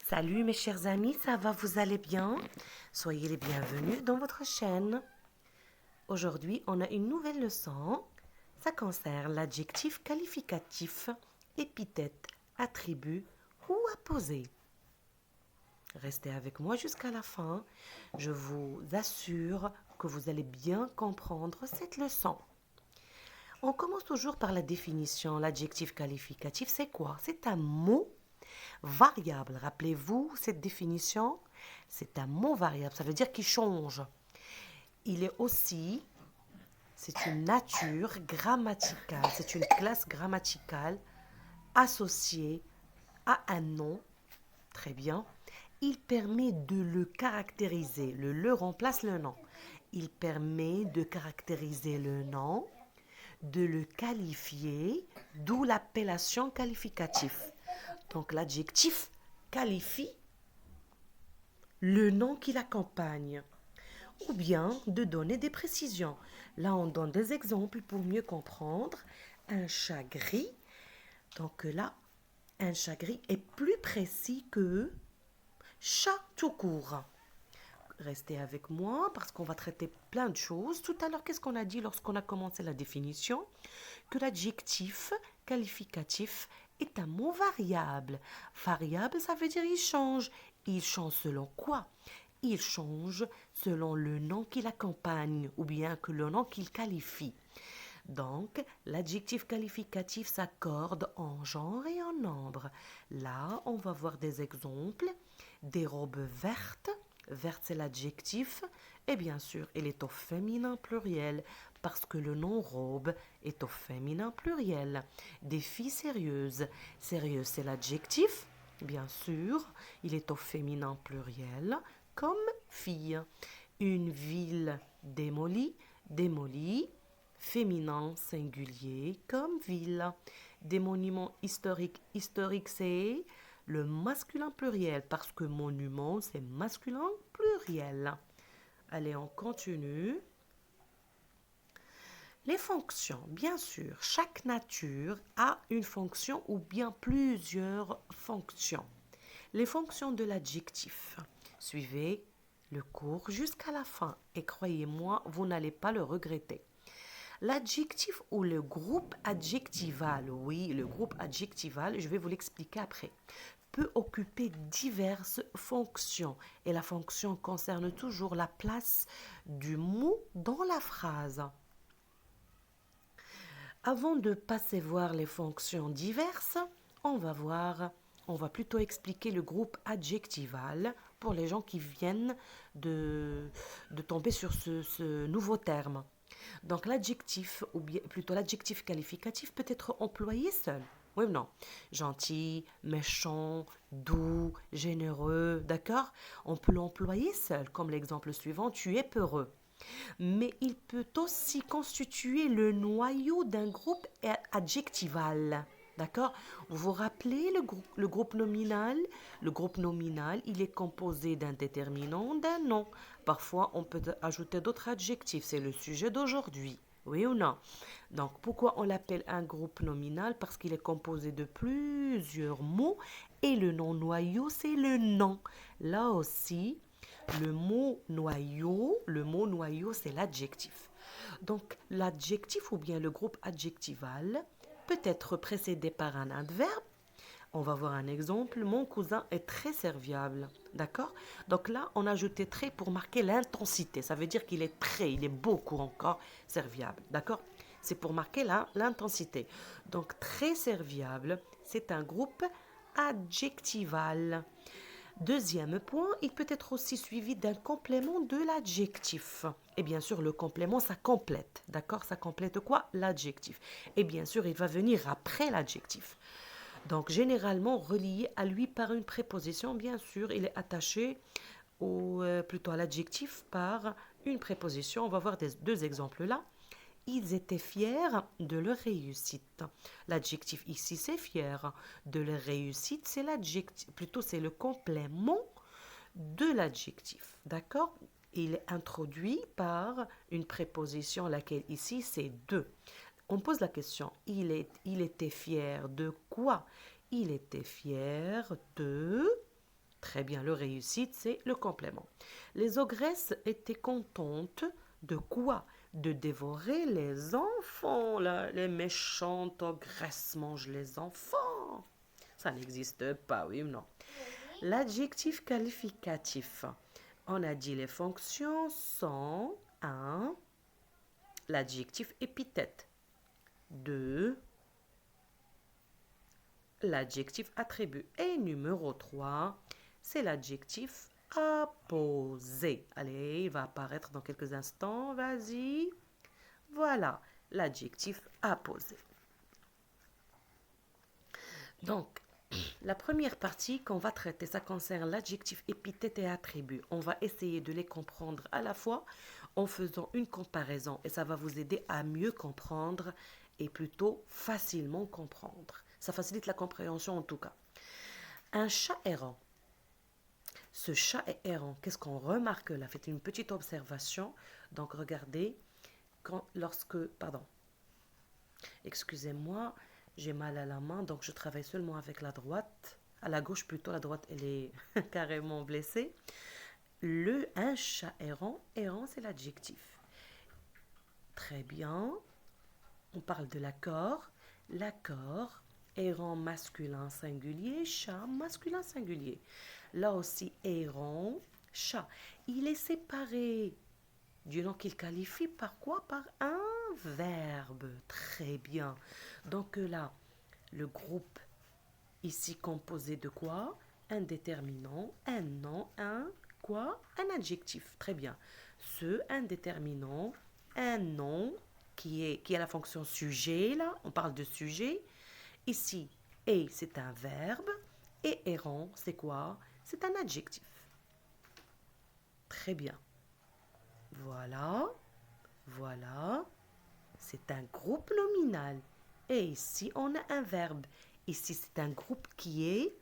Salut mes chers amis, ça va, vous allez bien? Soyez les bienvenus dans votre chaîne. Aujourd'hui, on a une nouvelle leçon. Ça concerne l'adjectif qualificatif, épithète, attribut ou apposé. Restez avec moi jusqu'à la fin. Je vous assure que vous allez bien comprendre cette leçon. On commence toujours par la définition. L'adjectif qualificatif, c'est quoi? C'est un mot variable. Rappelez-vous cette définition, c'est un mot variable, ça veut dire qu'il change. Il est aussi, c'est une nature grammaticale, c'est une classe grammaticale associée à un nom. Très bien. Il permet de le caractériser. Le remplace le nom. Il permet de caractériser le nom, de le qualifier, d'où l'appellation qualificatif. Donc l'adjectif qualifie le nom qui l'accompagne, ou bien de donner des précisions. Là, on donne des exemples pour mieux comprendre. Un chat gris. Donc là, un chat gris est plus précis que chat tout court. Restez avec moi parce qu'on va traiter plein de choses. Tout à l'heure, qu'est-ce qu'on a dit lorsqu'on a commencé la définition? Que l'adjectif qualificatif est un mot variable. Variable, ça veut dire il change. Il change selon quoi? Il change selon le nom qui l'accompagne ou bien que le nom qu'il qualifie. Donc, l'adjectif qualificatif s'accorde en genre et en nombre. Là, on va voir des exemples. Des robes vertes. Verte, c'est l'adjectif. Et bien sûr, il est au féminin pluriel parce que le nom robe est au féminin pluriel. Des filles sérieuses. Sérieuse, c'est l'adjectif. Bien sûr, il est au féminin pluriel comme fille. Une ville démolie. Démolie, féminin singulier comme ville. Des monuments historiques. Historique, c'est le masculin pluriel parce que monument, c'est masculin pluriel. Allez, on continue. Les fonctions, bien sûr, chaque nature a une fonction ou bien plusieurs fonctions. Les fonctions de l'adjectif. Suivez le cours jusqu'à la fin et croyez-moi, vous n'allez pas le regretter. L'adjectif ou le groupe adjectival, oui, le groupe adjectival, je vais vous l'expliquer après, peut occuper diverses fonctions et la fonction concerne toujours la place du mot dans la phrase. Avant de passer voir les fonctions diverses, on va plutôt expliquer le groupe adjectival pour les gens qui viennent de tomber sur ce nouveau terme. Donc l'adjectif, ou bien plutôt l'adjectif qualificatif peut être employé seul. Oui ou non? Gentil, méchant, doux, généreux, d'accord? On peut l'employer seul, comme l'exemple suivant, tu es peureux. Mais il peut aussi constituer le noyau d'un groupe adjectival. D'accord? Vous vous rappelez le groupe nominal? Le groupe nominal, il est composé d'un déterminant, d'un nom. Parfois, on peut ajouter d'autres adjectifs. C'est le sujet d'aujourd'hui. Oui ou non? Donc, pourquoi on l'appelle un groupe nominal? Parce qu'il est composé de plusieurs mots et le nom noyau, c'est le nom. Là aussi, le mot noyau, c'est l'adjectif. Donc, l'adjectif ou bien le groupe adjectival peut être précédé par un adverbe. On va voir un exemple. Mon cousin est très serviable. D'accord? Donc là, on a ajouté très pour marquer l'intensité. Ça veut dire qu'il est très, il est beaucoup encore serviable. D'accord? C'est pour marquer l'intensité. Donc très serviable, c'est un groupe adjectival. Deuxième point, il peut être aussi suivi d'un complément de l'adjectif. Et bien sûr, le complément, ça complète. D'accord? Ça complète quoi? L'adjectif. Et bien sûr, il va venir après l'adjectif. Donc, généralement relié à lui par une préposition, bien sûr, il est attaché plutôt à l'adjectif par une préposition. On va voir deux exemples là. Ils étaient fiers de leur réussite. L'adjectif ici, c'est fier. De leur réussite, c'est l'adjectif, plutôt c'est le complément de l'adjectif. D'accord? Il est introduit par une préposition, laquelle ici, c'est de. On pose la question, il était fier de quoi? Il était fier de Très bien, le réussite, c'est le complément. Les ogresses étaient contentes de quoi? De dévorer les enfants, là. Les méchantes ogresses mangent les enfants. Ça n'existe pas, oui ou non? L'adjectif qualificatif. On a dit les fonctions sont 1. L'adjectif épithète. 2. L'adjectif attribut. Et numéro 3, c'est l'adjectif apposé. Allez, il va apparaître dans quelques instants. Vas-y. Voilà, l'adjectif apposé. Donc, la première partie qu'on va traiter, ça concerne l'adjectif épithète et attribut. On va essayer de les comprendre à la fois en faisant une comparaison et ça va vous aider à mieux comprendre et plutôt facilement comprendre. Ça facilite la compréhension en tout cas. Un chat errant. Ce chat est errant. Qu'est-ce qu'on remarque là? Faites une petite observation. Donc regardez, excusez-moi, j'ai mal à la main, donc je travaille seulement avec la droite. À la gauche plutôt, la droite elle est carrément blessée. Un chat errant, errant c'est l'adjectif. Très bien. On parle de l'accord. L'accord, errant masculin singulier, chat masculin singulier. Là aussi, errant, chat. Il est séparé du nom qu'il qualifie par quoi? Par un verbe. Très bien. Donc là, le groupe ici composé de quoi? Un déterminant, un nom, un quoi? Un adjectif. Très bien. Ce indéterminant, un nom qui a la fonction sujet, là, on parle de sujet. Ici, et c'est un verbe, et errant, c'est quoi? C'est un adjectif. Très bien. Voilà, voilà, c'est un groupe nominal. Et ici, on a un verbe. Ici, c'est un groupe qui est,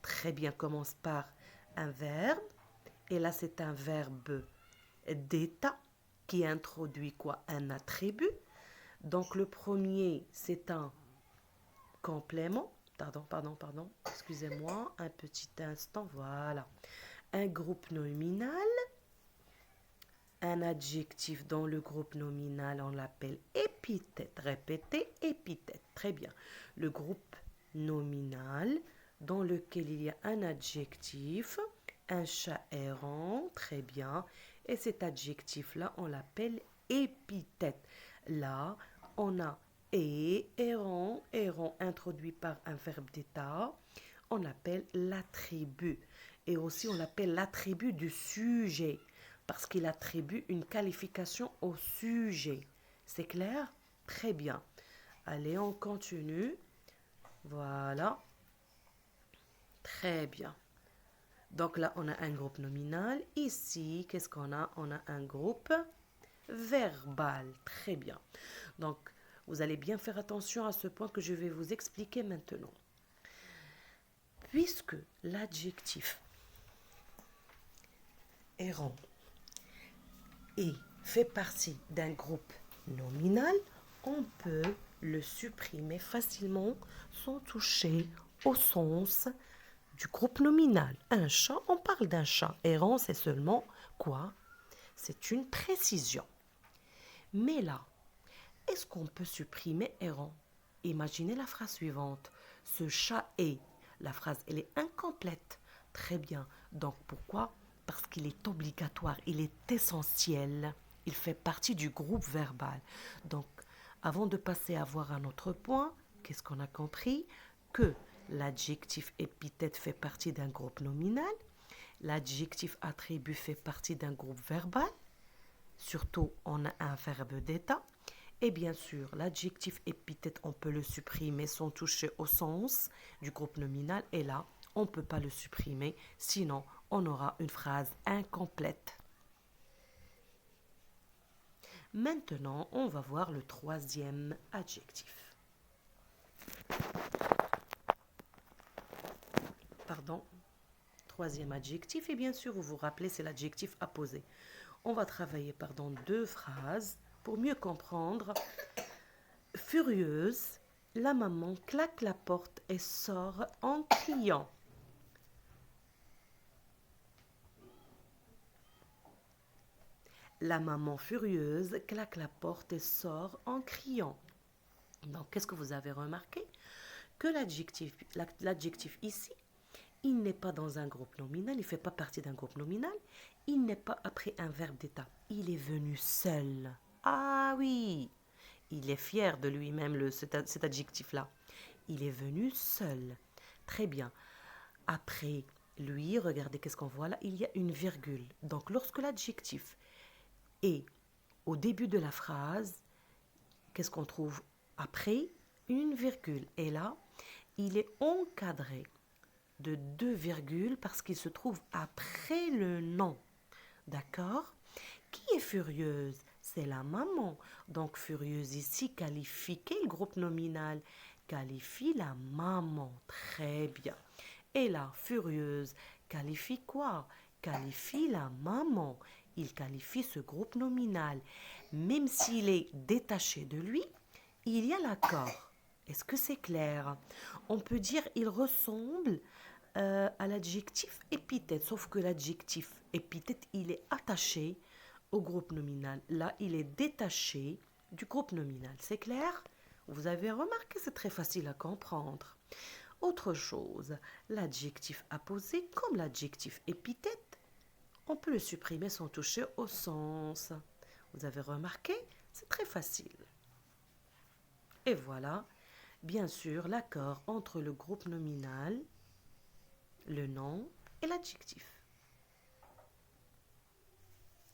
très bien, commence par un verbe. Et là, c'est un verbe d'état qui introduit quoi? Un attribut. Donc, le premier, c'est un complément. Pardon. Excusez-moi, un petit instant. Voilà. Un groupe nominal. Un adjectif dans le groupe nominal, on l'appelle épithète. Répétez, épithète. Très bien. Le groupe nominal dans lequel il y a un adjectif, un chat errant. Très bien. Et cet adjectif-là, on l'appelle épithète. Là, on a errant, errant introduit par un verbe d'état. On l'appelle l'attribut. Et aussi, on l'appelle l'attribut du sujet parce qu'il attribue une qualification au sujet. C'est clair? Très bien. Allez, on continue. Voilà. Très bien. Donc là, on a un groupe nominal. Ici, qu'est-ce qu'on a? On a un groupe verbal. Très bien. Donc, vous allez bien faire attention à ce point que je vais vous expliquer maintenant. Puisque l'adjectif errant et fait partie d'un groupe nominal, on peut le supprimer facilement sans toucher au sens du groupe nominal. Un chat, on parle d'un chat. Errant, c'est seulement quoi? C'est une précision. Mais là, est-ce qu'on peut supprimer errant? Imaginez la phrase suivante. Ce chat est. La phrase, elle est incomplète. Très bien. Donc, pourquoi? Parce qu'il est obligatoire, il est essentiel. Il fait partie du groupe verbal. Donc, avant de passer à voir un autre point, qu'est-ce qu'on a compris? Que l'adjectif épithète fait partie d'un groupe nominal. L'adjectif attribut fait partie d'un groupe verbal. Surtout, on a un verbe d'état. Et bien sûr, l'adjectif épithète, on peut le supprimer sans toucher au sens du groupe nominal. Et là, on ne peut pas le supprimer, sinon on aura une phrase incomplète. Maintenant, on va voir le troisième adjectif. Troisième adjectif, et bien sûr, vous vous rappelez, c'est l'adjectif apposé. On va travailler deux phrases pour mieux comprendre. Furieuse, la maman claque la porte et sort en criant. La maman furieuse claque la porte et sort en criant. Donc, qu'est-ce que vous avez remarqué? Que l'adjectif ici, il n'est pas dans un groupe nominal, il ne fait pas partie d'un groupe nominal, il n'est pas après un verbe d'état. Il est venu seul. Ah oui, il est fier de lui-même, cet adjectif-là. Il est venu seul. Très bien. Après lui, regardez qu'est-ce qu'on voit là, il y a une virgule. Donc, lorsque l'adjectif est au début de la phrase, qu'est-ce qu'on trouve après? Une virgule. Et là, il est encadré de 2 virgules parce qu'il se trouve après le nom. D'accord? Qui est furieuse? C'est la maman. Donc, furieuse ici qualifie quel groupe nominal? Qualifie la maman. Très bien. Et là, furieuse qualifie quoi? Qualifie la maman. Il qualifie ce groupe nominal. Même s'il est détaché de lui, il y a l'accord. Est-ce que c'est clair? On peut dire il ressemble à l'adjectif épithète, sauf que l'adjectif épithète, il est attaché au groupe nominal. Là, il est détaché du groupe nominal. C'est clair? Vous avez remarqué, c'est très facile à comprendre. Autre chose, l'adjectif apposé, comme l'adjectif épithète, on peut le supprimer sans toucher au sens. Vous avez remarqué? C'est très facile. Et voilà, bien sûr, l'accord entre le groupe nominal, le nom et l'adjectif.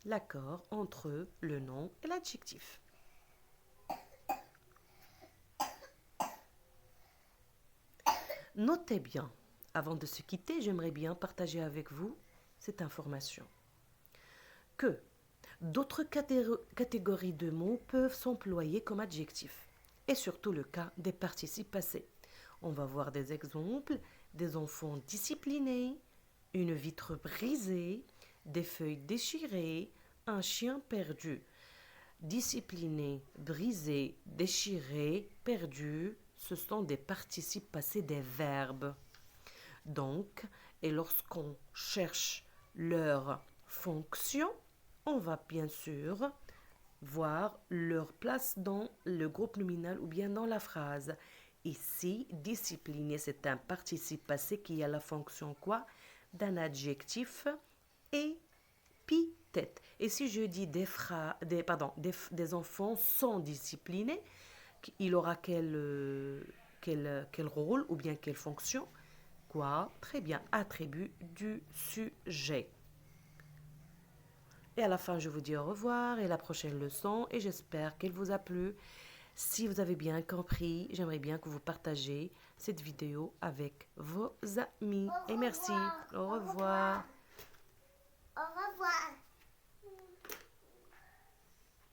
L'accord entre le nom et l'adjectif. Notez bien, avant de se quitter, j'aimerais bien partager avec vous cette information. Que d'autres catégories de mots peuvent s'employer comme adjectifs, et surtout le cas des participes passés. On va voir des exemples, des enfants disciplinés, une vitre brisée, des feuilles déchirées, un chien perdu. Discipliné, brisé, déchiré, perdu, ce sont des participes passés des verbes. Donc, et lorsqu'on cherche leur fonction, on va bien sûr voir leur place dans le groupe nominal ou bien dans la phrase. Ici, discipliné, c'est un participe passé qui a la fonction quoi? D'un adjectif épithète. Et si je dis des enfants sont disciplinés, il aura quel rôle ou bien quelle fonction? Quoi? Très bien, attribut du sujet. Et à la fin, je vous dis au revoir et la prochaine leçon et j'espère qu'elle vous a plu. Si vous avez bien compris, j'aimerais bien que vous partagez cette vidéo avec vos amis. Et merci. Au revoir.